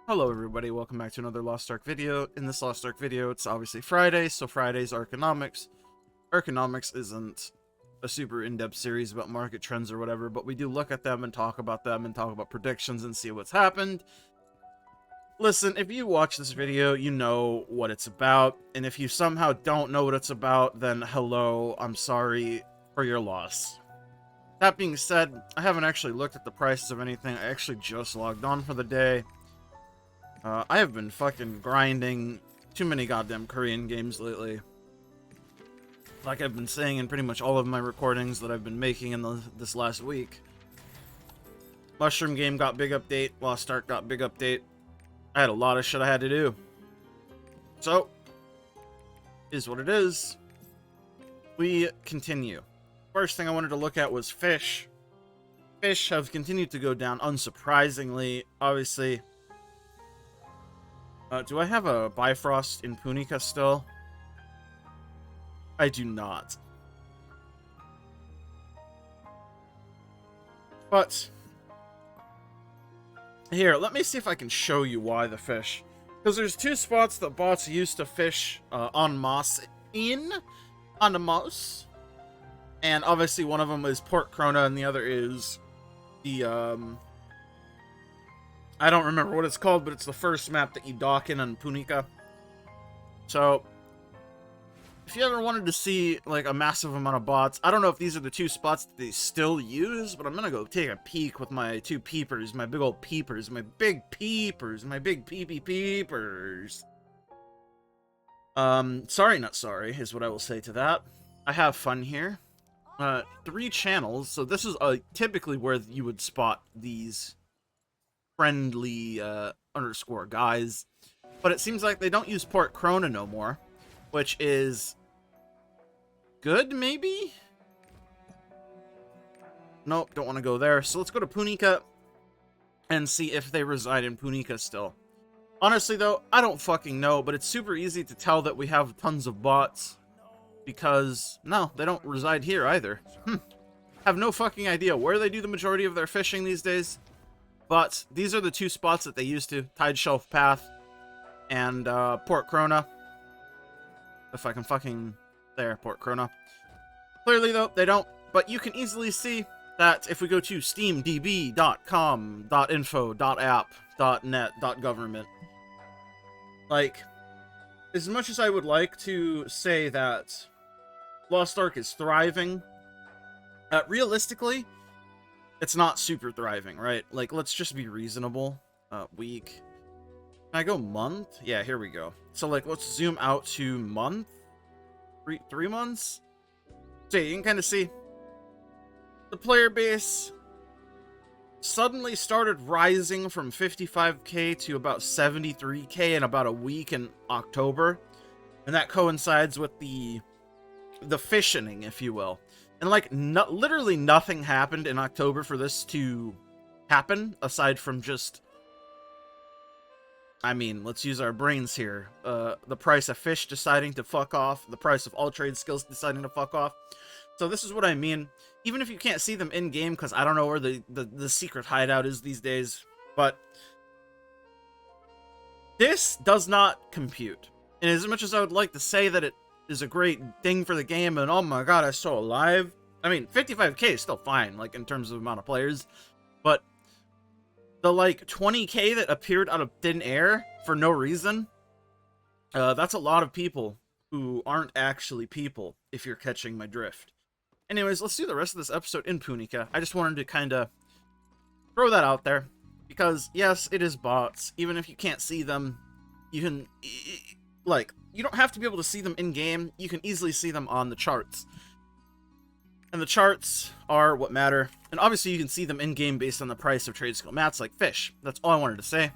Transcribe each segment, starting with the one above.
Hello everybody, welcome back to another Lost Ark video. In this Lost Ark video, it's obviously Friday, so Friday's Arkonomics. Arkonomics isn't a super in-depth series about market trends or whatever, but we do look at them and talk about predictions and see what's happened. Listen, if you watch this video, you know what it's about, and if you somehow don't know what it's about, then hello, I'm sorry for your loss. That being said, I haven't actually looked at the prices of anything. I actually just logged on for the day. I have been fucking grinding too many goddamn Korean games lately. Like I've been saying in pretty much all of my recordings that I've been making in this last week. Mushroom Game got big update, Lost Ark got big update. I had a lot of shit I had to do. So, is what it is. We continue. First thing I wanted to look at was fish. Fish have continued to go down, unsurprisingly, obviously. Do I have a Bifrost in Punika still? I do not. But, here, let me see if I can show you why the fish. Because there's two spots that bots used to fish en masse in. En masse. And obviously one of them is Port Krona and the other is the, I don't remember what it's called, but it's the first map that you dock in on Punika. So, if you ever wanted to see, like, a massive amount of bots, I don't know if these are the two spots that they still use, but I'm gonna go take a peek with my two peepers, my big old peepers, my big peepers, my big peepee peepers. Sorry not sorry, is what I will say to that. I have fun here. 3 channels, so this is typically where you would spot these friendly underscore guys, but it seems like they don't use Port Krona no more, which is good, maybe? Nope, don't want to go there. So let's go to Punika and see if they reside in Punika still. Honestly though, I don't fucking know, but it's super easy to tell that we have tons of bots because no, they don't reside here either. Have no fucking idea where they do the majority of their fishing these days. But these are the two spots that they used to. Tide Shelf Path and Port Krona. If I can fucking... There, Port Krona. Clearly, though, they don't. But you can easily see that if we go to steamdb.com, .info, .app, .net, .government. Like, as much as I would like to say that Lost Ark is thriving, realistically... it's not super thriving, right? Like, let's just be reasonable. Week. Can I go month? Yeah, here we go. So, like, let's zoom out to month. 3 months? So, yeah, you can kind of see the player base suddenly started rising from 55k to about 73k in about a week in October. And that coincides with the fissioning, if you will. And, like, literally nothing happened in October for this to happen, aside from just... I mean, let's use our brains here. The price of fish deciding to fuck off, the price of all trade skills deciding to fuck off. So this is what I mean. Even if you can't see them in-game, because I don't know where the secret hideout is these days, but... this does not compute. And as much as I would like to say that it is a great thing for the game, and oh my god, I'm so alive. I mean, 55k is still fine, like, in terms of amount of players, but the, like, 20k that appeared out of thin air for no reason, that's a lot of people who aren't actually people, if you're catching my drift. Anyways, let's do the rest of this episode in Punika. I just wanted to kind of throw that out there, because, yes, it is bots. Even if you can't see them, you can... like, you don't have to be able to see them in-game. You can easily see them on the charts. And the charts are what matter. And obviously you can see them in-game based on the price of trade skill mats like fish. That's all I wanted to say.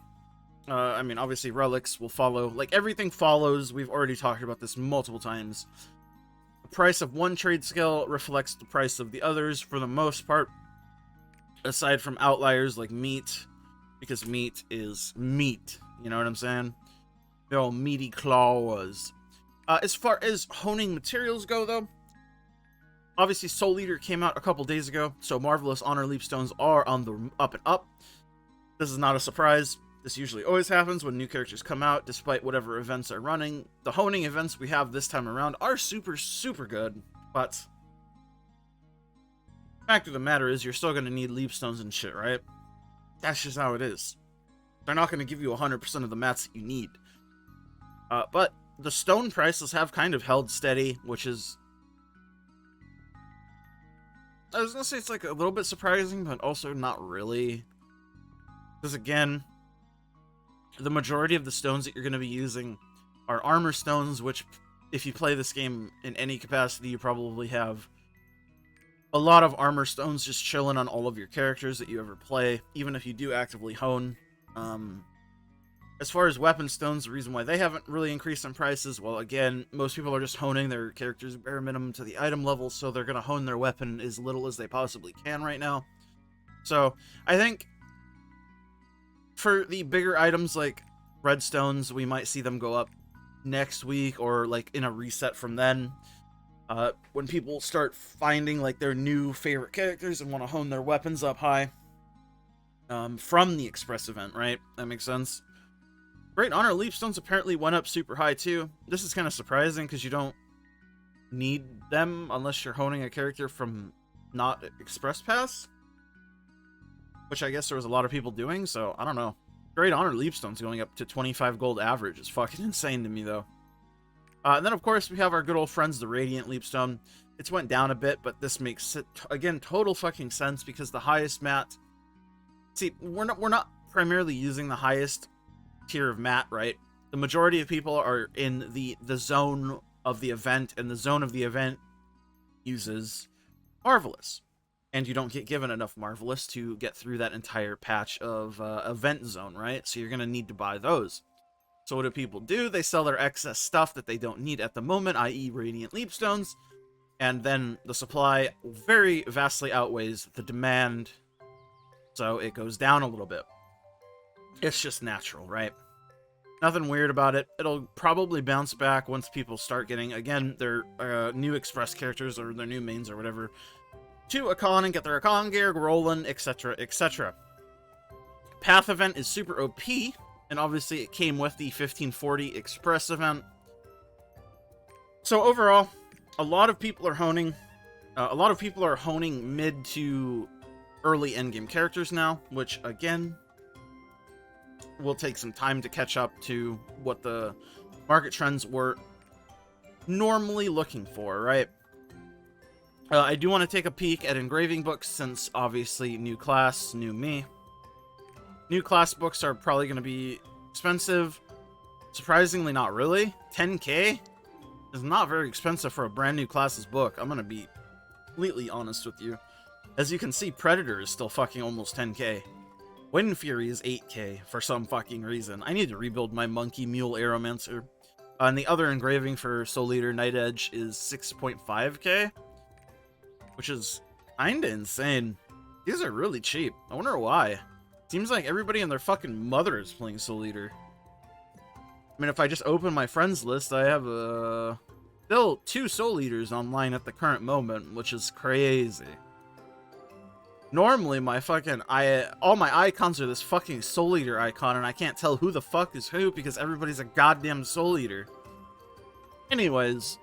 I mean, obviously relics will follow. Like, everything follows. We've already talked about this multiple times. The price of one trade skill reflects the price of the others for the most part. Aside from outliers like meat. Because meat is meat. You know what I'm saying? They're all meaty claws. As far as honing materials go, though, obviously souleater came out a couple days ago, so Marvelous Honor Leapstones are on the up and up. This is not a surprise. This usually always happens when new characters come out, despite whatever events are running. The honing events we have this time around are super, super good, but the fact of the matter is you're still going to need leapstones and shit, right? That's just how it is. They're not going to give you 100% of the mats that you need. But the stone prices have kind of held steady, which is... I was going to say it's like a little bit surprising, but also not really. Because again, the majority of the stones that you're going to be using are armor stones, which if you play this game in any capacity, you probably have a lot of armor stones just chilling on all of your characters that you ever play, even if you do actively hone. As far as weapon stones, the reason why they haven't really increased in prices, well, again, most people are just honing their characters bare minimum to the item level, so they're going to hone their weapon as little as they possibly can right now. So, I think for the bigger items like redstones, we might see them go up next week or like in a reset from then. When people start finding like their new favorite characters and want to hone their weapons up high from the express event, right? That makes sense. Great Honor Leapstones apparently went up super high too. This is kind of surprising because you don't need them unless you're honing a character from not Express Pass, which I guess there was a lot of people doing, so I don't know. Great Honor Leapstones going up to 25 gold average is fucking insane to me though. And then of course we have our good old friends, the Radiant Leapstone. It's went down a bit, but this makes it, again, total fucking sense because the highest mat... See, we're not primarily using the highest tier of mat, right? The majority of people are in the zone of the event, and the zone of the event uses Marvelous. And you don't get given enough Marvelous to get through that entire patch of event zone, right? So you're going to need to buy those. So what do people do? They sell their excess stuff that they don't need at the moment, i.e. Radiant Leapstones, and then the supply very vastly outweighs the demand, so it goes down a little bit. It's just natural, right? Nothing weird about it. It'll probably bounce back once people start getting, again, their new Express characters or their new mains or whatever to Akon and get their Akon gear rolling, etc., etc. Path event is super OP, and obviously it came with the 1540 Express event. So overall, a lot of people are honing. Mid to early endgame characters now, which again will take some time to catch up to what the market trends were normally looking for, right? I do want to take a peek at engraving books since obviously new class, new me. New class books are probably going to be expensive. Surprisingly, not really. 10k is not very expensive for a brand new class's book. I'm going to be completely honest with you. As you can see, Predator is still fucking almost 10k. Wind Fury is 8k for some fucking reason. I need to rebuild my Monkey Mule Aeromancer. And the other engraving for souleater Night Edge is 6.5k, which is kinda insane. These are really cheap. I wonder why. Seems like everybody and their fucking mother is playing souleater. I mean, if I just open my friends list, I have still 2 souleaters online at the current moment, which is crazy. Normally, all my icons are this fucking souleater icon, and I can't tell who the fuck is who because everybody's a goddamn souleater. Anyways,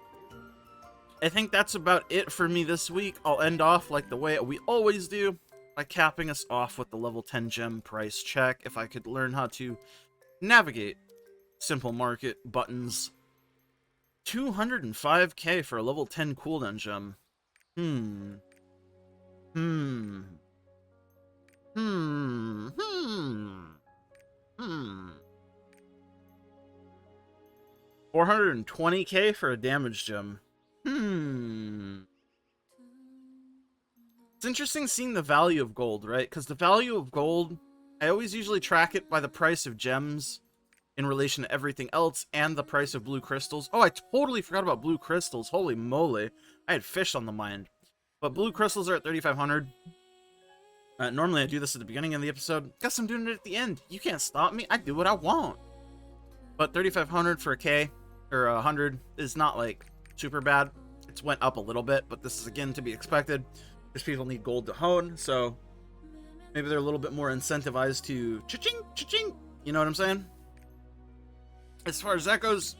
I think that's about it for me this week. I'll end off like the way we always do, by capping us off with the level 10 gem price check. If I could learn how to navigate simple market buttons. 205k for a level 10 cooldown gem. 420k for a damage gem. It's interesting seeing the value of gold, right? Because the value of gold, I always usually track it by the price of gems in relation to everything else and the price of blue crystals. Oh, I totally forgot about blue crystals. Holy moly. I had fish on the mind. But blue crystals are at 3,500. Normally I do this at the beginning of the episode. Guess I'm doing it at the end. You can't stop me. I do what I want. But 3,500 for a K, or 100, is not, like, super bad. It's went up a little bit, but this is, again, to be expected. Because people need gold to hone, so maybe they're a little bit more incentivized to cha-ching, cha-ching, You know what I'm saying? As far as that goes,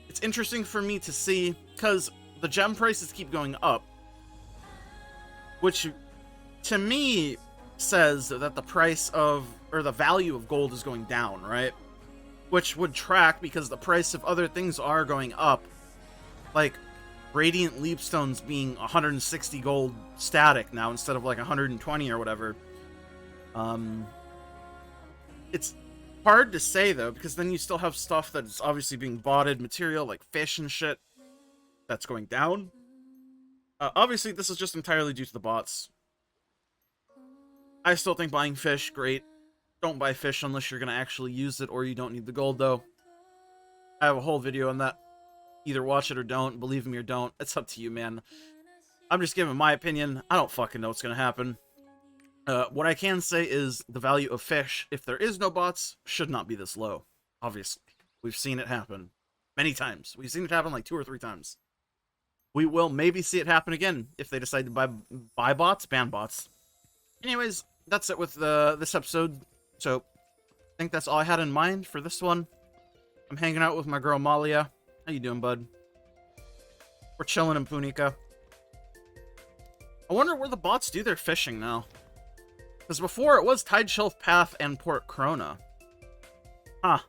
it's interesting for me to see, because the gem prices keep going up, which to me says that the price of, or the value of gold is going down, right? Which would track because the price of other things are going up, like Radiant Leapstones being 160 gold static now instead of like 120 or whatever. It's hard to say though, because then you still have stuff that's obviously being botted material like fish and shit that's going down. Obviously this is just entirely due to the bots. I still think buying fish, great. Don't buy fish unless you're going to actually use it, or you don't need the gold though. I have a whole video on that. Either watch it or don't. Believe me or don't. It's up to you, man. I'm just giving my opinion. I don't fucking know what's going to happen. What I can say is the value of fish, if there is no bots, should not be this low. Obviously. We've seen it happen many times. We've seen it happen like 2 or 3 times. We will maybe see it happen again if they decide to buy bots, ban bots. Anyways, that's it with this episode. So, I think that's all I had in mind for this one. I'm hanging out with my girl Malia. How you doing, bud? We're chilling in Punika. I wonder where the bots do their fishing now. Because before it was Tide Shelf Path and Port Krona. Huh.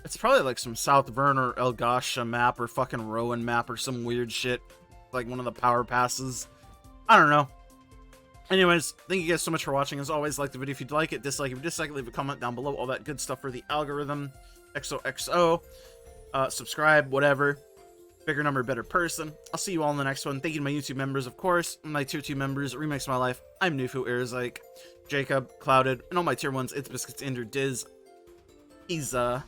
It's probably like some South Vern or Elgasha map or fucking Rowan map or some weird shit. Like one of the power passes. I don't know. Anyways, thank you guys so much for watching. As always, like the video if you'd like it, dislike if you dislike it, leave a comment down below, all that good stuff for the algorithm. XOXO. Subscribe, whatever. Bigger number, better person. I'll see you all in the next one. Thank you to my YouTube members, of course. My tier 2 members, Remix My Life. I'm Nufu, Airzyke, Jacob, Clouded, and all my tier 1s, It's Biscuits, Andrew, Diz, Iza.